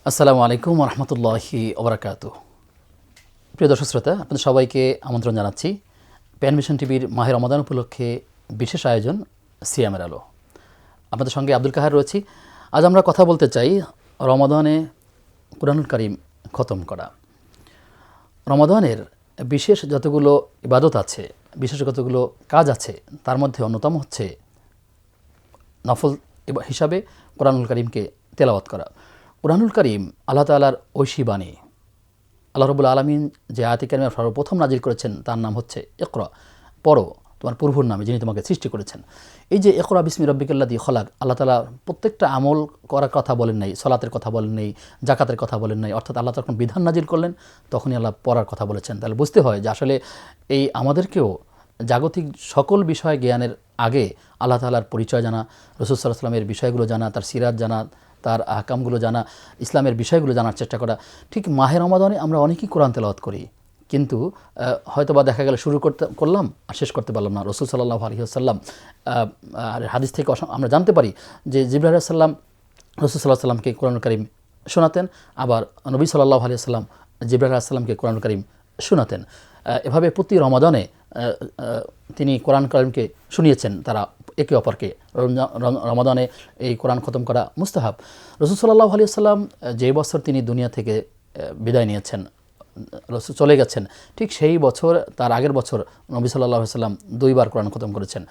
আসসালামু আলাইকুম রহমতুল্লাহি ওবরাকাতুহ। প্রিয় দর্শক শ্রোতা, আপনাদের সবাইকে আমন্ত্রণ জানাচ্ছি প্যান মিশন টিভির মাহে রমাদান উপলক্ষে বিশেষ আয়োজন সিয়ামের আলো। আপনাদের সঙ্গে আব্দুল কাহার রয়েছি। আজ আমরা কথা বলতে চাই রমাদানে কুরআনুল কারীম খতম করা। রমাদানের বিশেষ যতগুলো ইবাদত আছে, বিশেষ যতগুলো কাজ আছে, তার মধ্যে অন্যতম হচ্ছে নফল হিসাবে কুরআনুল কারীমকে তেলাওয়াত করা। কুরআনুল কারীম আল্লাহ তাআলার ঐশী বাণী। আল্লাহ রাব্বুল আলামিন যে আয়াতে কারিমা সর্বপ্রথম নাজিল করেছেন তার নাম হচ্ছে ইকরা, পড়ো তোমার প্রভুর নামে যিনি তোমাকে সৃষ্টি করেছেন। এই যে ইকরা বিসমি রাব্বিকাল্লাযী খলাক, আল্লাহ তাআলা প্রত্যেকটা আমল করার কথা বলেন নাই, সালাতের কথা বলেন নাই, জাকাতের কথা বলেন নাই, অর্থাৎ আল্লাহ যখন বিধান নাজিল করলেন তখনই আল্লাহ পড়ার কথা বলেছেন। তাহলে বুঝতে হয় যে আসলে এই আমাদেরকেও জাগতিক সকল বিষয় জ্ঞানের আগে আল্লাহ তাআলার পরিচয় জানা, রাসূল সাল্লাল্লাহু আলাইহি ওয়াসাল্লামের বিষয়গুলো জানা, তার সিরাত জানা, তার আহকামগুলো জানা, ইসলামের বিষয়গুলো জানার চেষ্টা করা। ঠিক মাহে রমাদানে আমরা অনেকেই কোরআন তেলাওয়াত করি, কিন্তু হয়তোবা দেখা গেল শুরু করলাম আর শেষ করতে পারলাম না। রাসূল সাল্লাল্লাহু আলাইহি ওয়াসাল্লাম হাদিস থেকে আমরা জানতে পারি যে জিবরাইল আলাইহিস সালাম রাসূল সাল্লাল্লাহু আলাইহি ওয়াসাল্লামকে কোরআনুল কারীম শোনাতেন, আবার নবী সাল্লাল্লাহু আলাইহি ওয়াসাল্লাম জিবরাইল আলাইহিস সালামকে কোরআনুল কারীম শোনাতেন। এভাবে প্রতি রমাদানে তিনি কোরআন কারীমকে শুনিয়েছেন তারা একে অপরকে। রমাদানে এই কোরআন খতম করা মুস্তাহাব। রাসূল সাল্লাল্লাহু আলাইহি ওয়াসাল্লাম যে বছর তিনি দুনিয়া থেকে বিদায় নিয়েছেন, রাসূল চলে গেছেন, ঠিক সেই বছর তার আগের বছর নবী সাল্লাল্লাহু আলাইহি ওয়াসাল্লাম দুইবার কোরআন খতম করেছেন।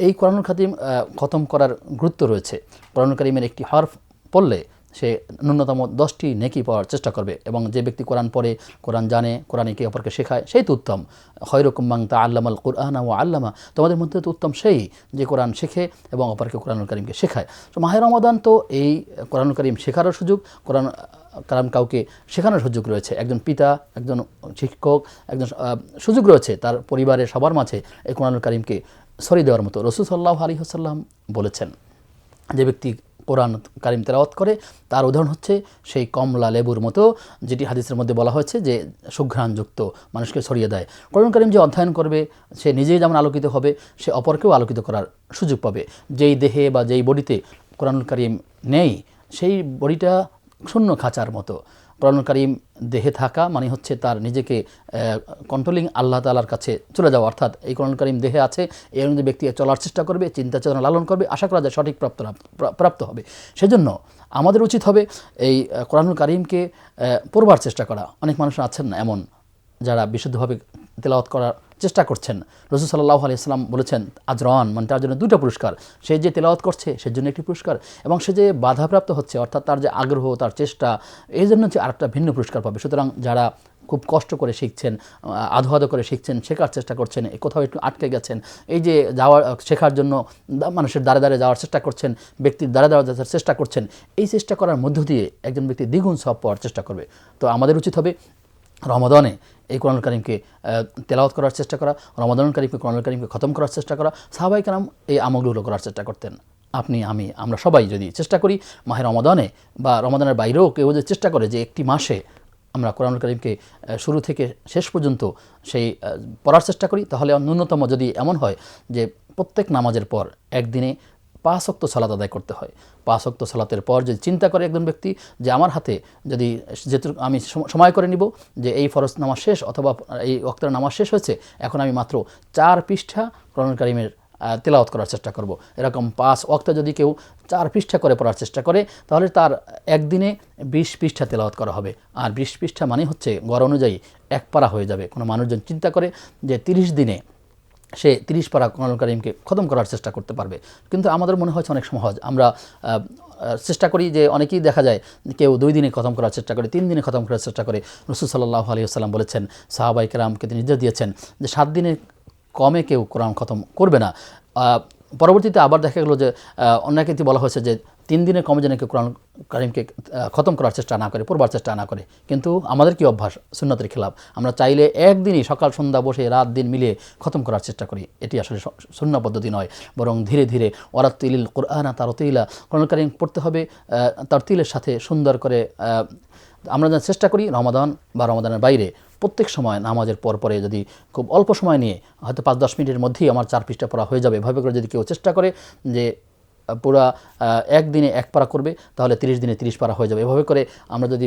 এই কোরআনুল কারীম খতম করার গুরুত্ব রয়েছে। কোরআনুল কারীমের একটি হরফ পড়লে সে ন্যূনতম 10টি নেকি পাওয়ার চেষ্টা করবে, এবং যে ব্যক্তি কোরআন পড়ে, কোরআন জানে, কোরআন একে অপরকে শেখায়, সেই তো উত্তম। খয়রুকুম মান তাআল্লামাল কুরআনা ওয়া আল্লামা, তোমাদের মধ্যে তো উত্তম সেই যে কোরআন শেখে এবং অপরকে কোরআনুল কারীমকে শেখায়। তো মাহে রমাদান তো এই কোরআনুল কারীম শেখারও সুযোগ, কোরআন কারীম কাউকে শেখানোর সুযোগ রয়েছে। একজন পিতা, একজন শিক্ষক, একজন সুযোগ রয়েছে তার পরিবারের সবার মাঝে এই কোরআনুল কারীমকে ছড়িয়ে দেওয়ার মতো। রাসূল সাল্লাল্লাহু আলাইহি ওয়াসাল্লাম বলেছেন, যে ব্যক্তি কোরআন কারীম তেলাওয়াত করে তার উদাহরণ হচ্ছে সেই কমলা লেবুর মতো, যেটি হাদিসের মধ্যে বলা হয়েছে যে সুঘ্রাণযুক্ত, মানুষকে ছড়িয়ে দেয়। কোরআন কারীম যে অধ্যয়ন করবে সে নিজেই যেমন আলোকিত হবে, সে অপরকেও আলোকিত করার সুযোগ পাবে। যেই দেহে বা যেই বডিতে কোরআনুল কারীম নেই, সেই বডিটা শূন্য খাঁচার মতো। কোরআনুল কারীম দেহে থাকা মানে হচ্ছে তার নিজেকে কন্ট্রোলিং আল্লাহ তাআলার কাছে চলে যাওয়া। অর্থাৎ এই কোরআনুল কারীম দেহে আছে, এই অনুযায়ী ব্যক্তি চলার চেষ্টা করবে, চিন্তা চেতনা লালন করবে, আশা করা যায় সঠিক প্রাপ্ত হবে। সেজন্য আমাদের উচিত হবে এই কোরআনুল কারীমকে পড়বার চেষ্টা করা। অনেক মানুষ আছেন না এমন যারা বিশুদ্ধভাবে তেলাওয়াত করার চেষ্টা করছেন। রাসূল সাল্লাল্লাহু আলাইহি ওয়াসাল্লাম বলেছেন আজরান, মানে তার জন্য 2টা পুরস্কার। সে যে তেলাওয়াত করছে সেজন্য জন্য একটি পুরস্কার, এবং সে যে বাধাপ্রাপ্ত হচ্ছে অর্থাৎ তার যে আগ্রহ, তার চেষ্টা, এই জন্য যে আরেকটা ভিন্ন পুরস্কার পাবে। সুতরাং যারা খুব কষ্ট করে শিখছেন, আধো আধো করে শিখছেন, শেখার চেষ্টা করছেন, কোথাও একটু আটকে গেছেন, এই যে যাওয়ার শেখার জন্য মানুষের দ্বারে দ্বারে যাওয়ার চেষ্টা করছেন, ব্যক্তির দ্বারে দ্বারে যাওয়ার চেষ্টা করছেন, এই চেষ্টা করার মধ্য দিয়ে একজন ব্যক্তি দ্বিগুণ সওয়াব পাওয়ার চেষ্টা করবে। তো আমাদের উচিত হবে রমাদানে এই কোরআনুল কারীমকে তেলাওয়াত করার চেষ্টা করা, রমাদানুল কারীমকে কোরআনুল কারীমকে খতম করার চেষ্টা করা। সাহাবায়ে কেরাম এই আমলগুলো করার চেষ্টা করতেন। আপনি, আমি, আমরা সবাই যদি চেষ্টা করি মাহে রমাদানে বা রমাদানের বাইরেও কেউ যদি চেষ্টা করে যে একটি মাসে আমরা কোরআনুল কারীমকে শুরু থেকে শেষ পর্যন্ত সেই পড়ার চেষ্টা করি, তাহলে ন্যূনতম যদি এমন হয় যে প্রত্যেক নামাজের পর একদিনে 5 ওয়াক্ত সালাত আদায় করতে হয়, 5 ওয়াক্ত সালাতের পর যদি চিন্তা করে একজন ব্যক্তি যে আমার হাতে যদি যেহেতু আমি সময় করে নিব যে এই ফরজ নামাজ শেষ অথবা এই ওয়াক্তের নামাজ শেষ হয়েছে, এখন আমি মাত্র 4 পৃষ্ঠা কোরআনুল কারীমের তেলাওয়াত করার চেষ্টা করব। এরকম 5 ওয়াক্তে যদি কেউ 4 পৃষ্ঠা করে পড়ার চেষ্টা করে, তাহলে তার একদিনে 20 পৃষ্ঠা তেলাওয়াত করা হবে। আর 20 পৃষ্ঠা মানে হচ্ছে গড় অনুযায়ী 1 পারা হয়ে যাবে। কোনো মানুষজন চিন্তা করে যে 30 দিনে সে 30 পারা কোরআনুল কারীমকে খতম করার চেষ্টা করতে পারবে। কিন্তু আমাদের মনে হচ্ছে অনেক সহজ। আমরা চেষ্টা করি যে অনেকেই দেখা যায় কেউ 2 দিনে খতম করার চেষ্টা করে, 3 দিনে খতম করার চেষ্টা করে। রাসূল সাল্লাল্লাহু আলাইহি ওয়াসাল্লাম বলেছেন, সাহাবায়ে কেরামকে তিনি নির্দেশ দিয়েছেন যে 7 দিনের কমে কেউ কোরআন খতম করবে না। পরবর্তীতে আবার দেখা গেল যে অনেকে বলা হয়েছে যে 3 দিনের কমে যেন কেউ কোরআন কারীমকে খতম করার চেষ্টা না করে, পড়বার চেষ্টা না করে। কিন্তু আমাদের কি অভ্যাস, সুন্নতের খেলাফ। আমরা চাইলে একদিনই সকাল সন্ধ্যা বসে রাত দিন মিলিয়ে খতম করার চেষ্টা করি। এটি আসলে সুন্নাহ পদ্ধতি নয়, বরং ধীরে ধীরে ওয়ারাত্তিলিল কুরআনা তারতিলা, কোরআন কারীম পড়তে হবে তারতিলের সাথে সুন্দর করে। আমরা যেন চেষ্টা করি রমাদান বা রমাদানের বাইরে প্রত্যেক সময় নামাজের পরে যদি খুব অল্প সময় নিয়ে হয়তো 5-10 মিনিটের মধ্যেই আমার 4 পৃষ্ঠা পড়া হয়ে যাবে, এভাবে করে যদি কেউ চেষ্টা করে যে পুরা একদিনে 1 পারা করবে তাহলে 30 দিনে 30 পারা হয়ে যাবে। এভাবে করে আমরা যদি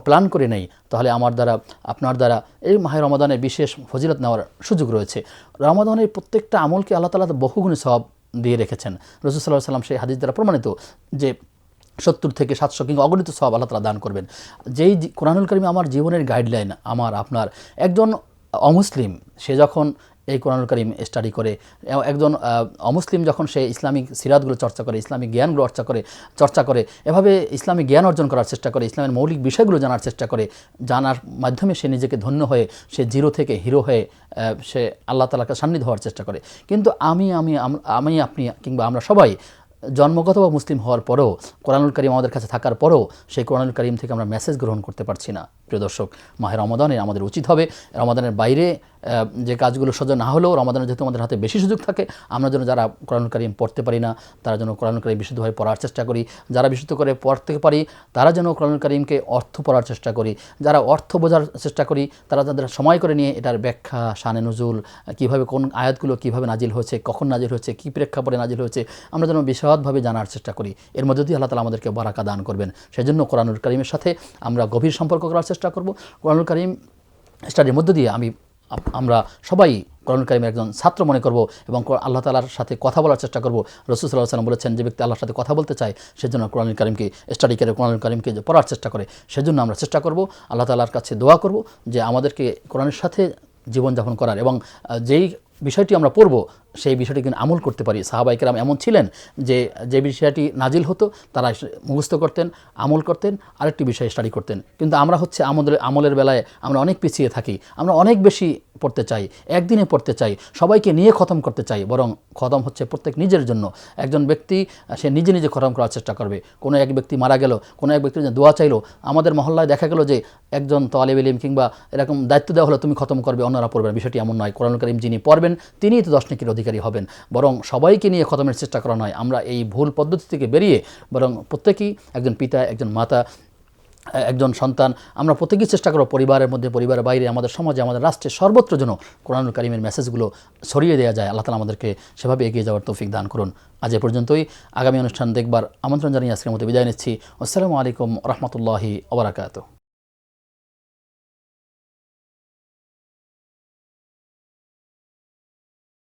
প্ল্যান করে নেই তাহলে আমার দ্বারা আপনার দ্বারা এই মাহে রমাদানের বিশেষ ফজিলত নেওয়ার সুযোগ রয়েছে। রমাদানের প্রত্যেকটা আমলকে আল্লাহ তাআলা বহুগুণে সওয়াব দিয়ে রেখেছেন। রাসূল সাল্লাল্লাহু আলাইহি ওয়াসাল্লাম সেই হাদিস দ্বারা প্রমাণিত যে 70 থেকে 700 কিংবা অগণিত সওয়াব আল্লাহ তাআলা দান করবেন। যেই কোরআনুল কারীম আমার জীবনের গাইডলাইন, আমার আপনার একজন অমুসলিম সে যখন এই কোরআনুল কারীম স্টাডি করে, একজন অমুসলিম যখন সে ইসলামিক সিরাতগুলো চর্চা করে, ইসলামিক জ্ঞানগুলো চর্চা করে, এভাবে ইসলামিক জ্ঞান অর্জন করার চেষ্টা করে, ইসলামের মৌলিক বিষয়গুলো জানার চেষ্টা করে, জানার মাধ্যমে সে নিজেকে ধন্য হয়ে সে জিরো থেকে হিরো হয়ে সে আল্লাহ তাআলাকে সান্নিধ্য হওয়ার চেষ্টা করে। কিন্তু আমি আপনি কিংবা আমরা সবাই জন্মগত বা মুসলিম হওয়ার পরেও কোরআনুল কারীম আমাদের কাছে থাকার পরেও সেই কোরআনুল কারীম থেকে আমরা মেসেজ গ্রহণ করতে পারছি না। প্রিয় দর্শক, মাহে রমাদানে আমাদের উচিত হবে রমাদানের বাইরে যে কাজগুলো সোজা না হলেও রমাদানে যেহেতু আমাদের হাতে বেশি সুযোগ থাকে, আমরা যেন যারা কোরআনুল কারীম পড়তে পারি না তারা যেন কোরআনুল কারীম বিশুদ্ধভাবে পড়ার চেষ্টা করি, যারা বিশুদ্ধ করে পড়তে পারি তারা যেন কোরআনুল কারীমকে অর্থ পড়ার চেষ্টা করি, যারা অর্থ বোঝার চেষ্টা করি তারা তাদের সময় করে নিয়ে এটার ব্যাখ্যা, শানে নুজুল, কীভাবে কোন আয়াতগুলো কীভাবে নাজিল হয়েছে, কখন নাজিল হয়েছে, কী প্রেক্ষাপটে নাজিল হয়েছে, আমরা যেন বিশদভাবে জানার চেষ্টা করি। এর মধ্যে দিয়ে আল্লাহ তাআলা আমাদেরকে বারাকা দান করবেন। সেজন্য কোরআনুল কারীমের সাথে আমরা গভীর সম্পর্ক করার চেষ্টা করব। কোরআনুল কারীম স্টাডির মধ্য দিয়ে আমরা সবাই কোরআনুল কারীমের একজন ছাত্র মনে করব এবং আল্লাহ তাআলার সাথে কথা বলার চেষ্টা করব। রাসূল সাল্লাল্লাহু আলাইহি ওয়াসাল্লাম বলেছেন, যে ব্যক্তি আল্লাহর সাথে কথা বলতে চায় সেজন্য কোরআনুল কারীমকে স্টাডি করে কোরআনুল কারীমকে পড়ার চেষ্টা করে। সেজন্য আমরা চেষ্টা করব, আল্লাহ তাআলার কাছে দোয়া করব যে আমাদেরকে কোরআনের সাথে জীবনযাপন করার, এবং যেই বিষয়টি আমরা পড়ব সেই বিষয়টি কিন্তু আমল করতে পারি। সাহাবায়ে কেরাম এমন ছিলেন যে বিষয়টি নাজিল হতো তারা মুখস্থ করতেন, আমল করতেন, আরেকটি বিষয় স্টাডি করতেন। কিন্তু আমরা হচ্ছে আমলের বেলায় আমরা অনেক পিছিয়ে থাকি। আমরা অনেক বেশি পড়তে চাই, একদিনে পড়তে চাই, সবাইকে নিয়ে খতম করতে চাই, বরং খতম হচ্ছে প্রত্যেক নিজের জন্য। একজন ব্যক্তি সে নিজে নিজে খতম করার চেষ্টা করবে। কোনো এক ব্যক্তি মারা গেল, কোনো এক ব্যক্তির দোয়া চাইলো, আমাদের মহল্লায় দেখা গেল যে একজন তালিব ইলম কিংবা এরকম দায়িত্ব দেওয়া হলো তুমি খতম করবে, অন্যরা পড়বে। বিষয়টি এমন নয়। কোরআনুল কারীম যিনি পড়বেন তিনিই তো 10 নেকির অধিকারী হবেন, বরং সবাইকে নিয়ে খতমের চেষ্টা করা নয়। আমরা এই ভুল পদ্ধতি থেকে বেরিয়ে বরং প্রত্যেকেই, একজন পিতা, একজন মাতা, একজন সন্তান, আমরা প্রত্যেকেই চেষ্টা করব পরিবারের মধ্যে, পরিবারের বাইরে, আমাদের সমাজে, আমাদের রাষ্ট্রে সর্বত্র যেন কোরআনুল কারীমের মেসেজগুলো ছড়িয়ে দেওয়া যায়। আল্লাহ তাআলা আমাদেরকে সেভাবে এগিয়ে যাওয়ার তৌফিক দান করুন। আজ এ পর্যন্তই। আগামী অনুষ্ঠান দেখবার আমন্ত্রণ জানিয়ে আজকের মতো বিদায় নিচ্ছি। আসসালামু আলাইকুম ওয়া রাহমাতুল্লাহি ওয়া বারাকাতুহু।